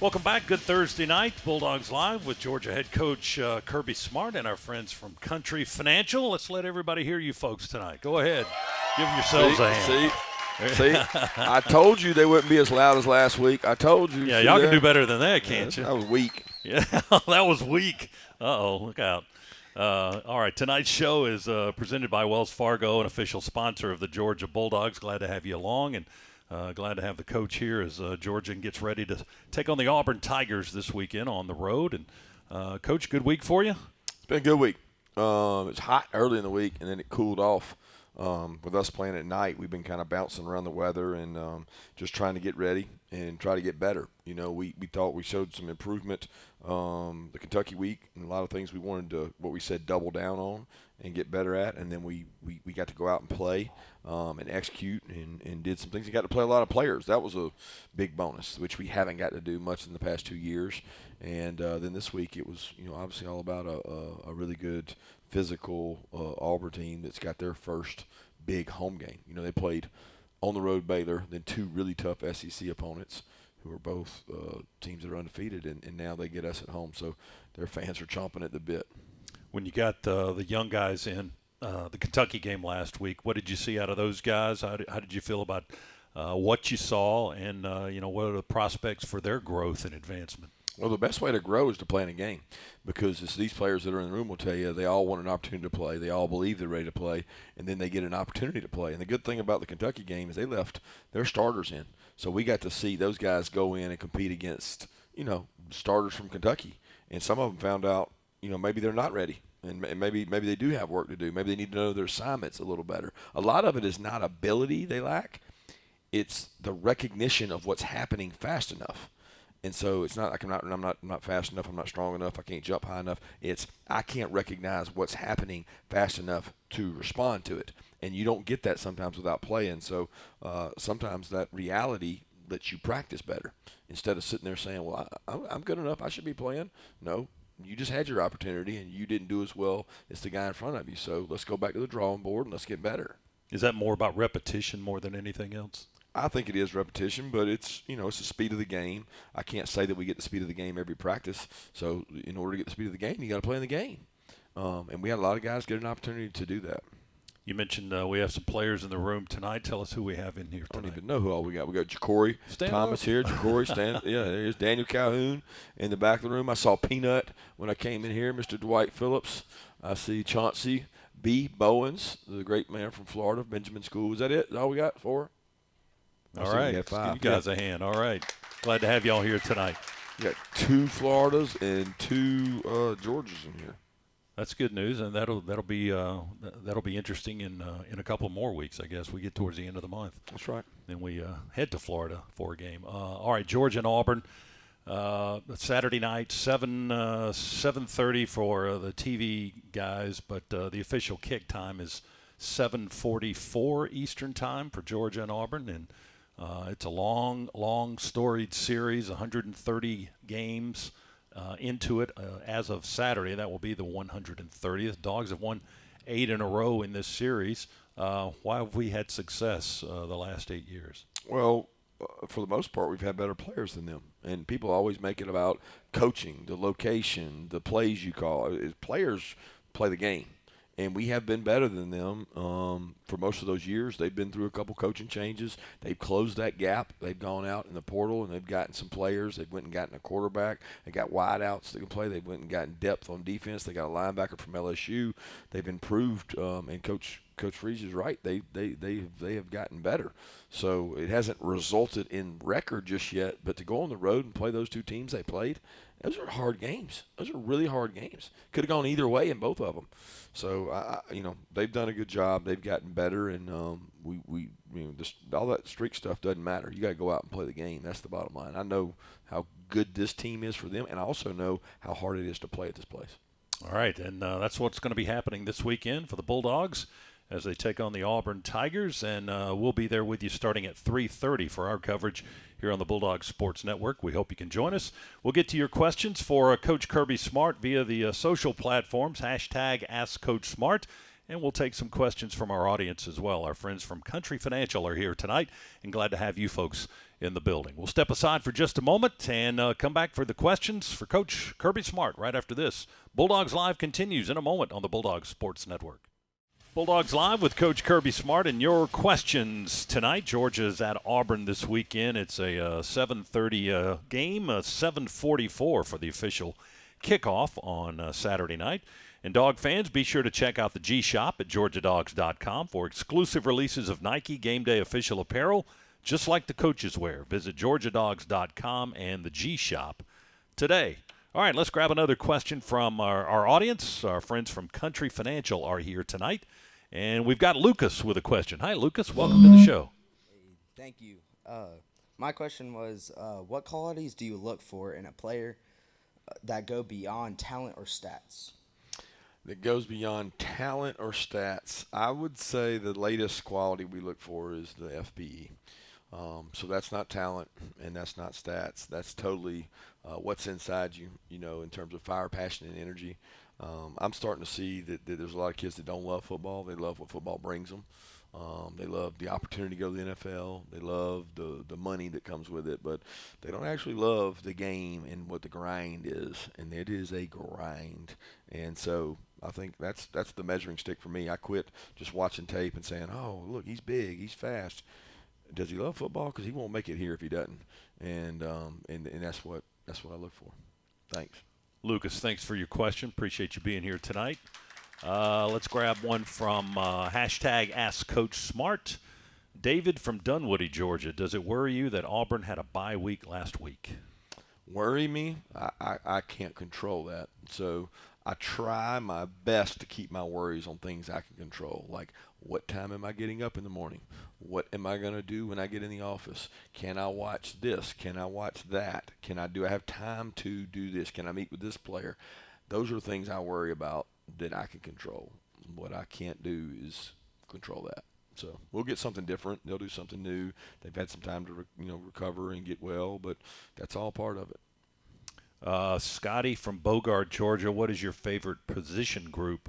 Welcome back. Good Thursday night. Bulldogs Live with Georgia head coach Kirby Smart and our friends from Country Financial. Let's let everybody hear you folks tonight. Go ahead. Give yourselves a hand. See, I told you they wouldn't be as loud as last week. I told you. Yeah, y'all can do better than that, can't you? That was weak. Yeah, that was weak. Uh-oh, look out. All right, tonight's show is presented by Wells Fargo, an official sponsor of the Georgia Bulldogs. Glad to have you along, and glad to have the coach here as Georgia gets ready to take on the Auburn Tigers this weekend on the road. And Coach, good week for you? It's been a good week. It's hot early in the week, and then it cooled off. With us playing at night, we've been kind of bouncing around the weather and just trying to get ready and try to get better. You know, we thought we showed some improvement the Kentucky week, and a lot of things we wanted to, what we said, double down on and get better at. And then we got to go out and play and execute and did some things. We got to play a lot of players. That was a big bonus, which we haven't got to do much in the past 2 years. And then this week it was, obviously all about a really good physical Auburn team that's got their first big home game. They played on the road Baylor, then two really tough SEC opponents who are both teams that are undefeated, and now they get us at home. So their fans are chomping at the bit. When you got the young guys in the Kentucky game last week, what did you see out of those guys? How did you feel about what you saw, and what are the prospects for their growth and advancement? Well, the best way to grow is to play in a game, because it's these players that are in the room will tell you they all want an opportunity to play. They all believe they're ready to play, and then they get an opportunity to play. And the good thing about the Kentucky game is they left their starters in. So we got to see those guys go in and compete against, starters from Kentucky. And some of them found out, maybe they're not ready. And maybe they do have work to do. Maybe they need to know their assignments a little better. A lot of it is not ability they lack. It's the recognition of what's happening fast enough. And so it's not like I'm not fast enough, I'm not strong enough, I can't jump high enough. It's I can't recognize what's happening fast enough to respond to it. And you don't get that sometimes without playing. So sometimes that reality lets you practice better. Instead of sitting there saying, well, I'm good enough, I should be playing. No, you just had your opportunity and you didn't do as well as the guy in front of you. So let's go back to the drawing board and let's get better. Is that more about repetition more than anything else? I think it is repetition, but it's the speed of the game. I can't say that we get the speed of the game every practice. So in order to get the speed of the game, you got to play in the game. And we had a lot of guys get an opportunity to do that. You mentioned we have some players in the room tonight. Tell us who we have in here tonight. I don't even know who all we got. We got Ja'Cory Thomas here. Ja'Cory, there's Daniel Calhoun in the back of the room. I saw Peanut when I came in here, Mr. Dwight Phillips. I see Chauncey B. Bowens, the great man from Florida, Benjamin School. Is that it? Is that all we got? 4? All right. Let's give you guys a hand. All right. Glad to have y'all here tonight. You got 2 Floridas and 2 Georgias in here. That's good news, and that'll be interesting in a couple more weeks, I guess. We get towards the end of the month. That's right. Then we head to Florida for a game. All right, Georgia and Auburn. Saturday night, 7:30 for the TV guys, but the official kick time is 7:44 Eastern time for Georgia and Auburn, and it's a long, storied series, 130 games into it as of Saturday. That will be the 130th. Dogs have won 8 in a row in this series. Why have we had success the last 8 years? Well, for the most part, we've had better players than them. And people always make it about coaching, the location, the plays you call. Players play the game. And we have been better than them for most of those years. They've been through a couple coaching changes. They've closed that gap. They've gone out in the portal, and they've gotten some players. They've went and gotten a quarterback. They got wideouts that can play. They went and gotten depth on defense. They got a linebacker from LSU. They've improved, and Coach Freeze is right. They have gotten better. So it hasn't resulted in record just yet. But to go on the road and play those 2 teams they played, those are hard games. Those are really hard games. Could have gone either way in both of them. So they've done a good job. They've gotten better, and all that streak stuff doesn't matter. You got to go out and play the game. That's the bottom line. I know how good this team is for them, and I also know how hard it is to play at this place. All right, and that's what's going to be happening this weekend for the Bulldogs as they take on the Auburn Tigers, and we'll be there with you starting at 3:30 for our coverage here on the Bulldogs Sports Network. We hope you can join us. We'll get to your questions for Coach Kirby Smart via the social platforms, #AskCoachSmart, And we'll take some questions from our audience as well. Our friends from Country Financial are here tonight, and glad to have you folks in the building. We'll step aside for just a moment and come back for the questions for Coach Kirby Smart right after this. Bulldogs Live continues in a moment on the Bulldogs Sports Network. Bulldogs Live with Coach Kirby Smart and your questions tonight. Georgia's at Auburn this weekend. It's a 7:30 game, 7:44 for the official kickoff on Saturday night. And dog fans, be sure to check out the G Shop at georgiadogs.com for exclusive releases of Nike Game Day official apparel, just like the coaches wear. Visit georgiadogs.com and the G Shop today. All right, let's grab another question from our audience. Our friends from Country Financial are here tonight. And we've got Lucas with a question. Hi, Lucas. Welcome to the show. Hey, thank you. My question was, what qualities do you look for in a player that go beyond talent or stats? That goes beyond talent or stats. I would say the latest quality we look for is the FPE. So that's not talent and that's not stats. That's totally what's inside you, in terms of fire, passion, and energy. I'm starting to see that there's a lot of kids that don't love football. They love what football brings them. They love the opportunity to go to the NFL. They love the money that comes with it, but they don't actually love the game and what the grind is, and it is a grind. And so I think that's the measuring stick for me. I quit just watching tape and saying, oh, look, he's big, he's fast. Does he love football? Because he won't make it here if he doesn't. And that's what I look for. Thanks. Lucas, thanks for your question. Appreciate you being here tonight. Let's grab one from hashtag Ask Coach Smart. David from Dunwoody, Georgia. Does it worry you that Auburn had a bye week last week? Worry me? I can't control that. So I try my best to keep my worries on things I can control, like what time am I getting up in the morning? What am I going to do when I get in the office? Can I watch this? Can I watch that? Do I have time to do this? Can I meet with this player? Those are things I worry about that I can control. What I can't do is control that. So we'll get something different. They'll do something new. They've had some time to recover and get well, but that's all part of it. Scotty from Bogart, Georgia. What is your favorite position group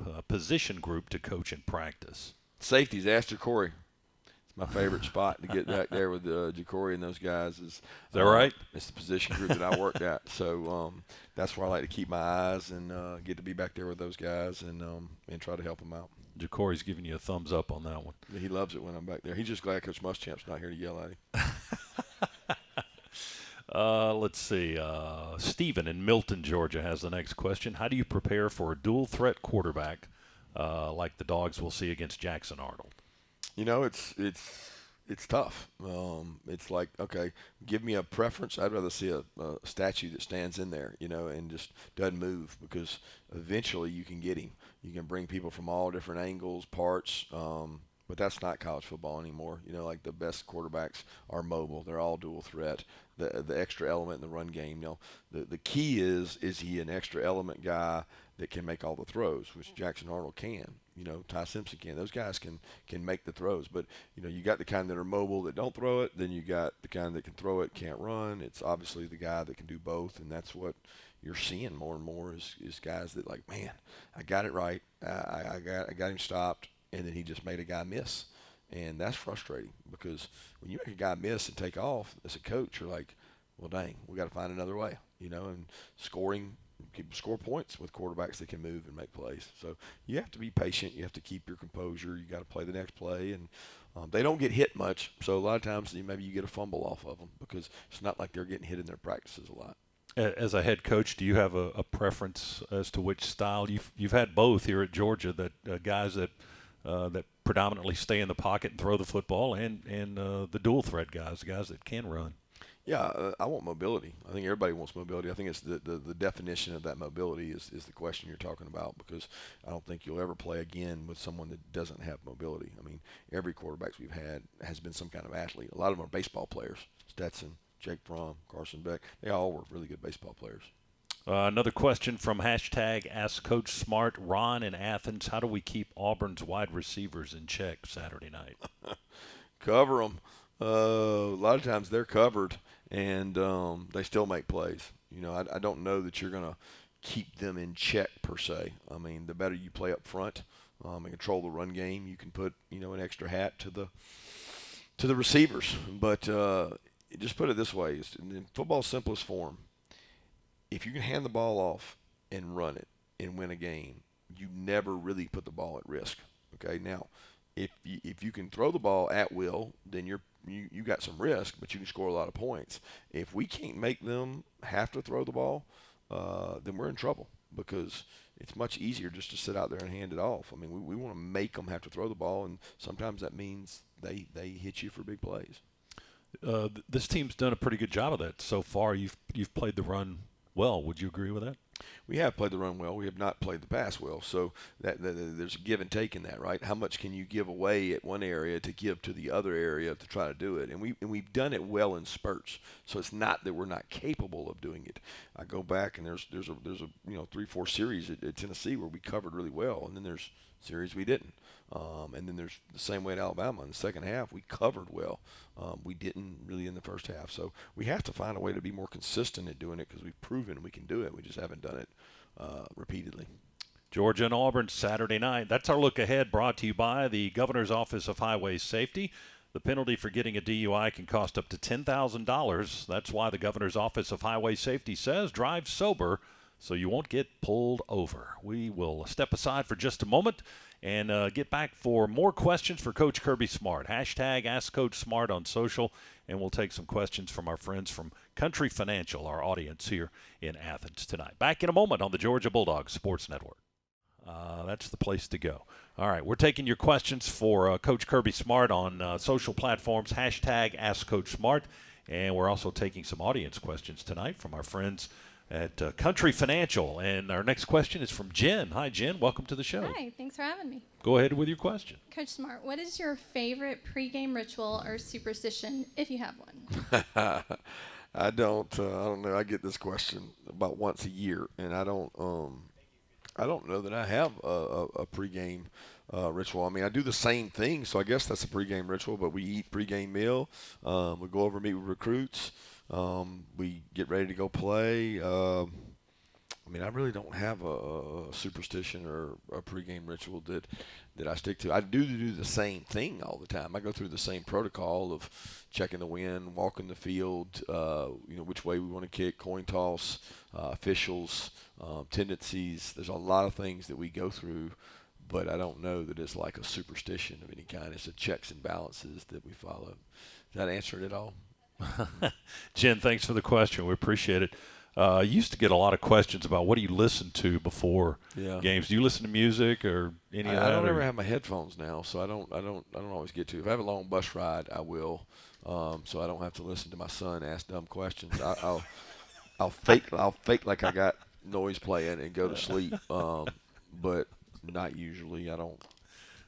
to coach in practice? Safeties. Ask Ja'Cory. It's my favorite spot to get back there with Ja'Cory and those guys. Is that right? It's the position group that I worked at. So that's where I like to keep my eyes and get to be back there with those guys and try to help them out. Ja'Cory's giving you a thumbs up on that one. He loves it when I'm back there. He's just glad Coach Muschamp's not here to yell at him. Let's see. Stephen in Milton, Georgia has the next question. How do you prepare for a dual threat quarterback like the Dogs will see against Jackson Arnold? It's tough. It's like, okay, give me a preference. I'd rather see a statue that stands in there, and just doesn't move, because eventually you can get him. You can bring people from all different angles, parts, but that's not college football anymore. Like the best quarterbacks are mobile. They're all dual threat. The extra element in the run game. The key is he an extra element guy that can make all the throws, which Jackson Arnold can. Ty Simpson can. Those guys can make the throws. But you got the kind that are mobile that don't throw it. Then you got the kind that can throw it, can't run. It's obviously the guy that can do both, and that's what you're seeing more and more is guys that, like, man, I got it right. I got him stopped, and then he just made a guy miss. And that's frustrating, because when you make a guy miss and take off, as a coach, you're like, well, dang, we got to find another way, and scoring, people score points with quarterbacks that can move and make plays. So you have to be patient. You have to keep your composure. You got to play the next play, and they don't get hit much. So a lot of times maybe you get a fumble off of them, because it's not like they're getting hit in their practices a lot. As a head coach, do you have a preference as to which style? You've had both here at Georgia, that guys that predominantly stay in the pocket and throw the football, and the dual threat guys, the guys that can run. Yeah, I want mobility. I think everybody wants mobility. I think it's the definition of that mobility is the question you're talking about, because I don't think you'll ever play again with someone that doesn't have mobility. I mean, every quarterback we've had has been some kind of athlete. A lot of them are baseball players. Stetson, Jake Fromm, Carson Beck, they all were really good baseball players. Another question from hashtag Ask Coach Smart. Ron in Athens. How do we keep Auburn's wide receivers in check Saturday night? Cover them. A lot of times they're covered, and they still make plays. I don't know that you're going to keep them in check per se. I mean, the better you play up front, and control the run game. You can put an extra hat to the receivers. But just put it this way: in football's simplest form, if you can hand the ball off and run it and win a game, you never really put the ball at risk. Okay, now if you can throw the ball at will, then you got some risk, but you can score a lot of points. If we can't make them have to throw the ball, then we're in trouble, because it's much easier just to sit out there and hand it off. I mean, we want to make them have to throw the ball, and sometimes that means they hit you for big plays. This team's done a pretty good job of that so far. You've played the run well. Would you agree with that? We have played the run well. We have not played the pass well. So that there's a give and take in that, right? How much can you give away at one area to give to the other area to try to do it? And we've done it well in spurts. So it's not that we're not capable of doing it. I go back, and there's a 3-4 series at Tennessee where we covered really well, and then there's series we didn't. And then there's the same way at Alabama. In the second half, we covered well. We didn't really in the first half. So we have to find a way to be more consistent at doing it, because we've proven we can do it. We just haven't done it repeatedly. Georgia and Auburn Saturday night. That's our look ahead, brought to you by the Governor's Office of Highway Safety. The penalty for getting a DUI can cost up to $10,000. That's why the Governor's Office of Highway Safety says drive sober so you won't get pulled over. We will step aside for just a moment and get back for more questions for Coach Kirby Smart. Hashtag Ask Coach Smart on social, and we'll take some questions from our friends from Country Financial, our audience here in Athens tonight. Back in a moment on the Georgia Bulldogs Sports Network. That's the place to go. All right, we're taking your questions for Coach Kirby Smart on social platforms, hashtag Ask Coach Smart, and we're also taking some audience questions tonight from our friends at Country Financial. And our next question is from Jen. Hi, Jen. Welcome to the show. Hi. Thanks for having me. Go ahead with your question. Coach Smart, what is your favorite pregame ritual or superstition, if you have one? I don't know. I get this question about once a year, and I don't know that I have a pregame ritual. I mean, I do the same thing, so I guess that's a pregame ritual. But we eat pregame meal. We go over and meet with recruits. We get ready to go play. I mean, I really don't have a superstition or a pregame ritual that I stick to. I do the same thing all the time. I go through the same protocol of checking the wind, walking the field, which way we want to kick, coin toss, officials, tendencies. There's a lot of things that we go through, but I don't know that it's like a superstition of any kind. It's a checks and balances that we follow. Does that answer it at all? Jen, thanks for the question. We appreciate it. I used to get a lot of questions about what do you listen to before games. Do you listen to music or any of that? I don't ever have my headphones now, so I don't always get to. If I have a long bus ride, I will, so I don't have to listen to my son ask dumb questions. I'll fake like I got noise playing and go to sleep, but not usually. I don't.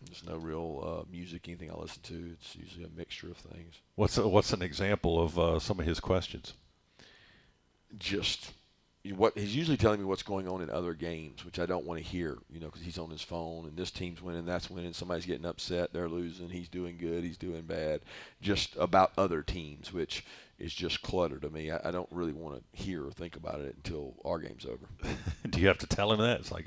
There's no real music, anything I listen to. It's usually a mixture of things. What's an example of some of his questions? Just what he's usually telling me what's going on in other games, which I don't want to hear, because he's on his phone and this team's winning, that's winning, somebody's getting upset, they're losing, he's doing good, he's doing bad, just about other teams, which is just clutter to me. I don't really want to hear or think about it until our game's over. Do you have to tell him that? It's like,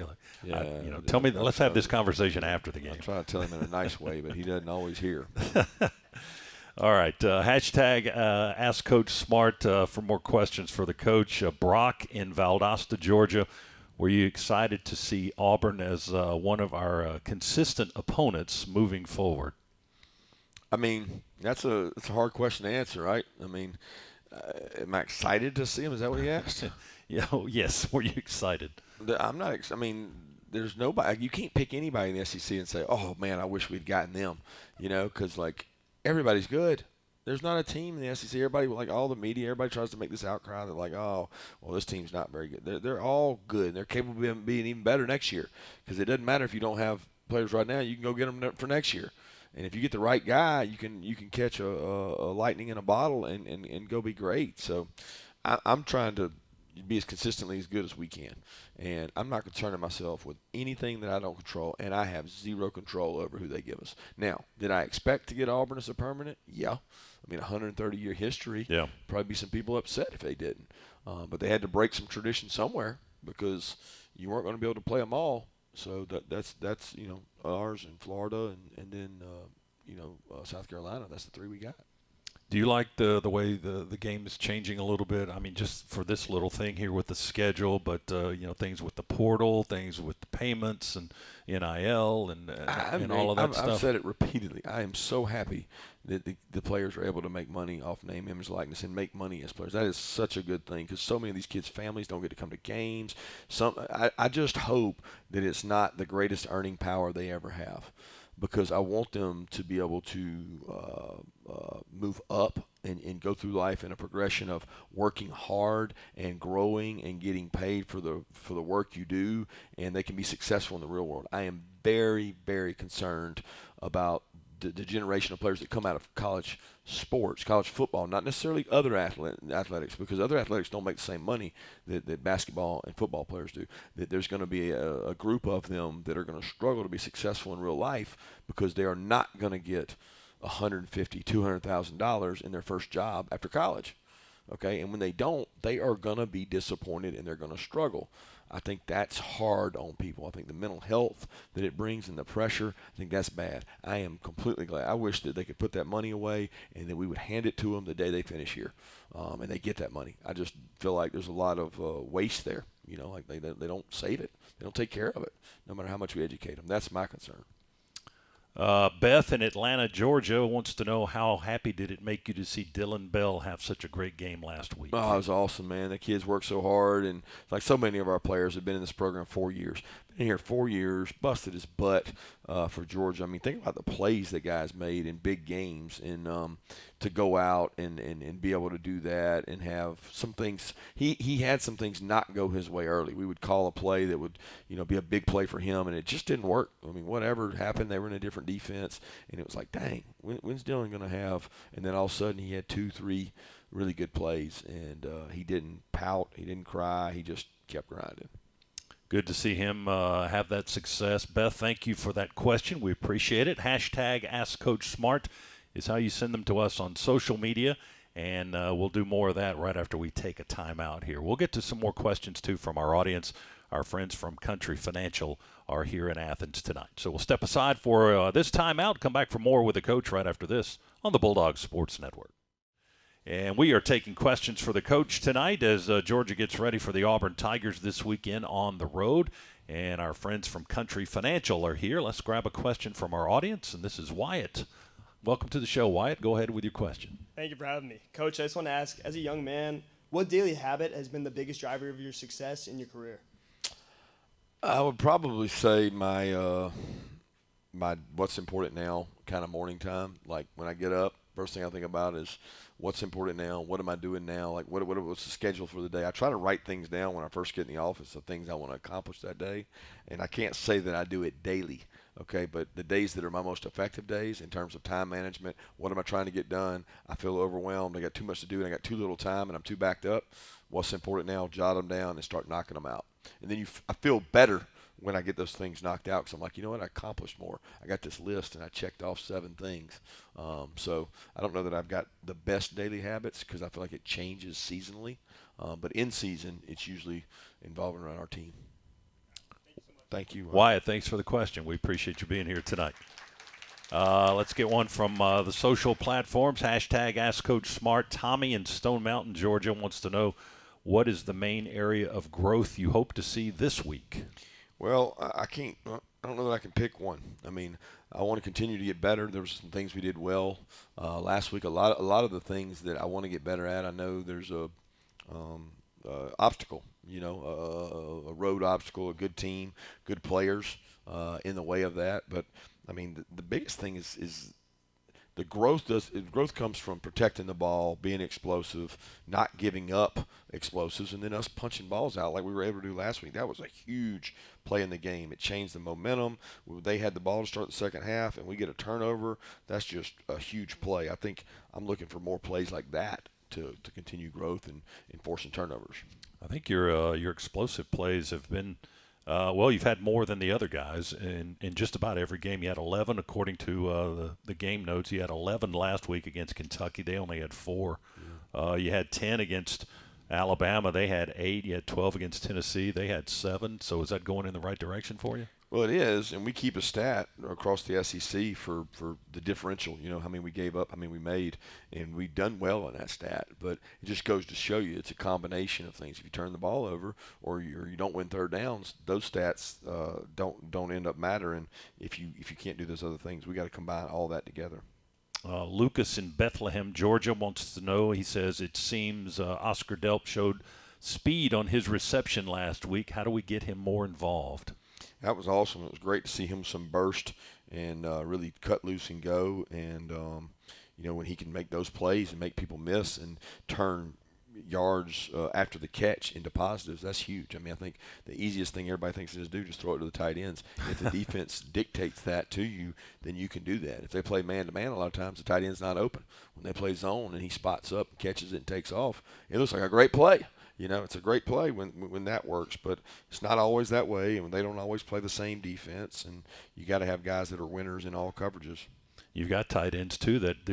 tell me, let's have this conversation after the game. I try to tell him in a nice way, but he doesn't always hear. All right, hashtag Ask Coach Smart for more questions for the coach. Brock in Valdosta, Georgia. Were you excited to see Auburn as one of our consistent opponents moving forward? I mean, it's a hard question to answer, right? I mean, am I excited to see him? Is that what he asked? Yes. Were you excited? I'm not. I mean, there's nobody. You can't pick anybody in the SEC and say, "Oh man, I wish we'd gotten them," because like everybody's good. There's not a team in the SEC. Everybody, like all the media, everybody tries to make this outcry that like, oh, well, this team's not very good. They're all good. They're capable of being even better next year, because it doesn't matter if you don't have players right now. You can go get them for next year. And if you get the right guy, you can catch a lightning in a bottle and go be great. So I'm trying to be as consistently as good as we can. And I'm not concerning myself with anything that I don't control, and I have zero control over who they give us. Now, did I expect to get Auburn as a permanent? Yeah. I mean, 130-year history. Yeah. Probably be some people upset if they didn't. But they had to break some tradition somewhere, because you weren't going to be able to play them all So that's ours in Florida and then South Carolina. That's the 3 we got. Do you like the way the game is changing a little bit? I mean, just for this little thing here with the schedule, but things with the portal, things with the payments and NIL and all of that stuff. I've said it repeatedly. I am so happy that the players are able to make money off name, image, likeness, and make money as players. That is such a good thing because so many of these kids' families don't get to come to games. I just hope that it's not the greatest earning power they ever have, because I want them to be able to move up and go through life in a progression of working hard and growing and getting paid for the work you do, and they can be successful in the real world. I am very, very concerned about the generation of players that come out of college sports, college football, not necessarily other athletics, because other athletics don't make the same money that basketball and football players do. That there's going to be a group of them that are going to struggle to be successful in real life because they are not going to get $150,000, $200,000 in their first job after college. Okay, and when they don't, they are going to be disappointed and they're going to struggle. I think that's hard on people. I think the mental health that it brings and the pressure, I think that's bad. I am completely glad. I wish that they could put that money away and that we would hand it to them the day they finish here, and they get that money. I just feel like there's a lot of waste there. Like they don't save it. They don't take care of it, no matter how much we educate them. That's my concern. Beth in Atlanta, Georgia, wants to know how happy did it make you to see Dylan Bell have such a great game last week? Oh, it was awesome, man. The kids worked so hard, and like so many of our players have been in this program 4 years. Been here 4 years, busted his butt for Georgia. I mean, think about the plays that guys made in big games, and to go out and be able to do that and have some things. He had some things not go his way early. We would call a play that would be a big play for him, and it just didn't work. I mean, whatever happened, they were in a different defense, and it was like, dang, when's Dylan going to have? And then all of a sudden he had 2-3 really good plays, and he didn't pout, he didn't cry, he just kept grinding. Good to see him have that success. Beth, thank you for that question. We appreciate it. Hashtag AskCoachSmart is how you send them to us on social media, and we'll do more of that right after we take a timeout here. We'll get to some more questions, too, from our audience. Our friends from Country Financial are here in Athens tonight. So we'll step aside for this timeout, come back for more with the coach right after this on the Bulldogs Sports Network. And we are taking questions for the coach tonight as Georgia gets ready for the Auburn Tigers this weekend on the road. And our friends from Country Financial are here. Let's grab a question from our audience, and this is Wyatt. Welcome to the show, Wyatt. Go ahead with your question. Thank you for having me. Coach, I just want to ask, as a young man, what daily habit has been the biggest driver of your success in your career? I would probably say my what's important now kind of morning time. Like when I get up, first thing I think about is what's important now, what am I doing now, like what's the schedule for the day. I try to write things down when I first get in the office of things I want to accomplish that day, and I can't say that I do it daily, okay, but the days that are my most effective days in terms of time management, what am I trying to get done, I feel overwhelmed, I got too much to do, and I got too little time, and I'm too backed up, what's important now, jot them down and start knocking them out. And then I feel better when I get those things knocked out because I'm like, you know what, I accomplished more. I got this list and I checked off 7 things. So I don't know that I've got the best daily habits because I feel like it changes seasonally. But in season, it's usually involving around our team. Thank you. Wyatt, thanks for the question. We appreciate you being here tonight. Let's get one from the social platforms. Hashtag AskCoachSmart. Tommy in Stone Mountain, Georgia wants to know, what is the main area of growth you hope to see this week? Well, I don't know that I can pick one. I mean, I want to continue to get better. There were some things we did well last week. A lot of the things that I want to get better at. I know there's a obstacle, a road obstacle, a good team, good players in the way of that. But I mean, the biggest thing is the growth comes from protecting the ball, being explosive, not giving up explosives, and then us punching balls out like we were able to do last week. That was a huge play in the game. It changed the momentum. They had the ball to start the second half, and we get a turnover. That's just a huge play. I think I'm looking for more plays like that to continue growth and forcing turnovers. I think your explosive plays have been you've had more than the other guys in just about every game. You had 11 according to the game notes. You had 11 last week against Kentucky. They only had 4. Yeah. You had 10 against Alabama. They had 8. You had 12 against Tennessee. They had 7. So is that going in the right direction for you? Well, it is, and we keep a stat across the SEC for the differential, how many we gave up, how many we made, and we've done well in that stat. But it just goes to show you it's a combination of things. If you turn the ball over or you don't win third downs, those stats don't end up mattering if you can't do those other things. We got to combine all that together. Lucas in Bethlehem, Georgia wants to know, he says, it seems Oscar Delp showed speed on his reception last week. How do we get him more involved? That was awesome. It was great to see him some burst and really cut loose and go. And, when he can make those plays and make people miss and turn yards after the catch into positives, that's huge. I mean, I think the easiest thing everybody thinks to do is just throw it to the tight ends. If the defense dictates that to you, then you can do that. If they play man-to-man, a lot of times the tight end's not open. When they play zone and he spots up and catches it and takes off, it looks like a great play. It's a great play when that works, but it's not always that way, and they don't always play the same defense, and you got to have guys that are winners in all coverages. You've got tight ends, too, that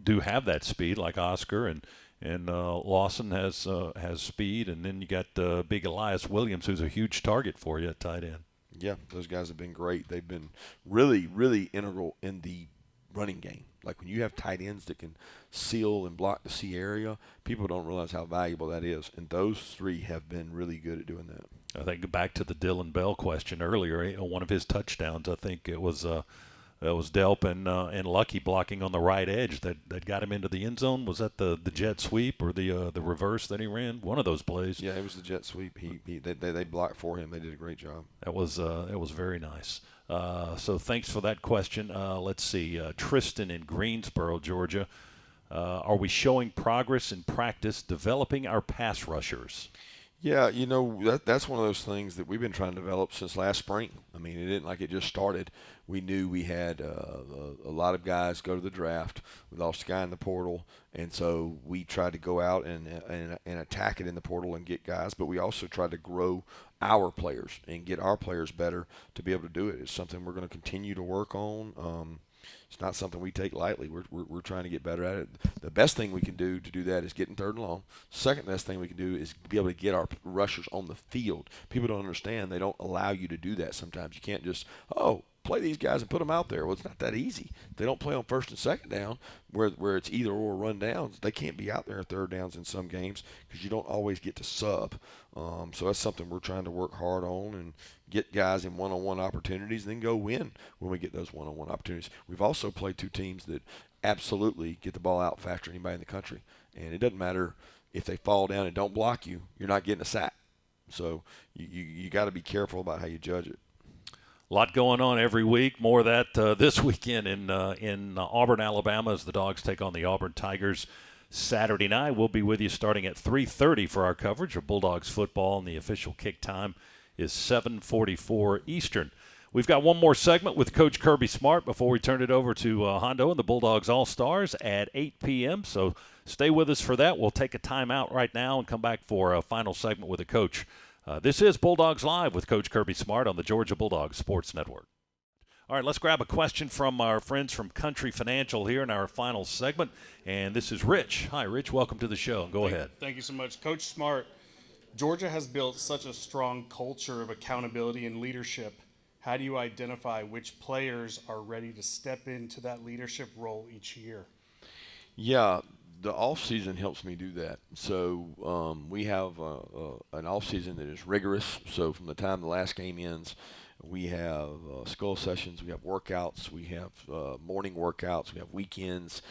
do have that speed, like Oscar, and Lawson has speed, and then you got big Elias Williams, who's a huge target for you at tight end. Yeah, those guys have been great. They've been really, really integral in the running game. Like when you have tight ends that can seal and block the C area, people don't realize how valuable that is. And those three have been really good at doing that. I think back to the Dylan Bell question earlier, one of his touchdowns, I think it was Delp and Lucky blocking on the right edge that got him into the end zone. Was that the jet sweep or the reverse that he ran? One of those plays. Yeah, it was the jet sweep. They blocked for him. They did a great job. That was very nice. So thanks for that question. Let's see. Tristan in Greensboro, Georgia. Are we showing progress in practice developing our pass rushers? Yeah, that's one of those things that we've been trying to develop since last spring. I mean, it didn't like it just started. We knew we had a lot of guys go to the draft. We lost a guy in the portal, and so we tried to go out and attack it in the portal and get guys. But we also tried to grow our players and get our players better to be able to do it. It's something we're going to continue to work on. It's not something we take lightly. We're trying to get better at it. The best thing we can do to do that is get in third and long. Second best thing we can do is be able to get our rushers on the field. People don't understand. They don't allow you to do that sometimes. You can't just, play these guys and put them out there. Well, it's not that easy. They don't play on first and second down where it's either or run downs. They can't be out there at third downs in some games because you don't always get to sub. So that's something we're trying to work hard on and get guys in one-on-one opportunities and then go win when we get those one-on-one opportunities. We've also played two teams that absolutely get the ball out faster than anybody in the country. And it doesn't matter if they fall down and don't block you, you're not getting a sack. So you got to be careful about how you judge it. A lot going on every week. More of that this weekend in Auburn, Alabama, as the Dogs take on the Auburn Tigers Saturday night. We'll be with you starting at 3:30 for our coverage of Bulldogs football, and the official kick time is 7:44 Eastern. We've got one more segment with Coach Kirby Smart before we turn it over to Hondo and the Bulldogs All-Stars at 8 p.m., so stay with us for that. We'll take a timeout right now and come back for a final segment with the coach. This is Bulldogs Live with Coach Kirby Smart on the Georgia Bulldogs Sports Network. All right, let's grab a question from our friends from Country Financial here in our final segment. And this is Rich. Hi, Rich. Welcome to the show. Go ahead. Thank you so much. Coach Smart, Georgia has built such a strong culture of accountability and leadership. How do you identify which players are ready to step into that leadership role each year? Yeah. The off season helps me do that. So we have an off season that is rigorous. So from the time the last game ends, we have skull sessions, we have workouts, we have morning workouts, we have weekends,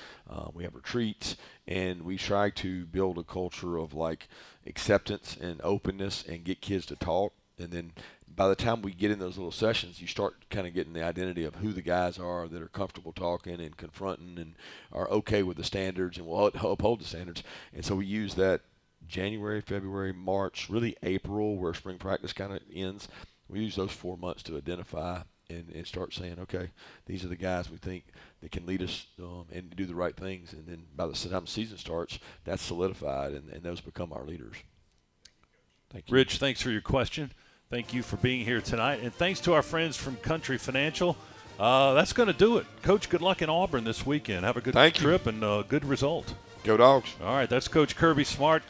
we have retreats, and we try to build a culture of like acceptance and openness and get kids to talk. And then by the time we get in those little sessions, you start kind of getting the identity of who the guys are that are comfortable talking and confronting and are okay with the standards and will uphold the standards. And so we use that January, February, March, really April, where spring practice kind of ends. We use those 4 months to identify and start saying, okay, these are the guys we think that can lead us and do the right things. And then by the time the season starts, that's solidified, and those become our leaders. Thank you. Rich, thanks for your question. Thank you for being here tonight. And thanks to our friends from Country Financial. That's going to do it. Coach, good luck in Auburn this weekend. Have a good trip and a good result. Go Dogs. All right, that's Coach Kirby Smart.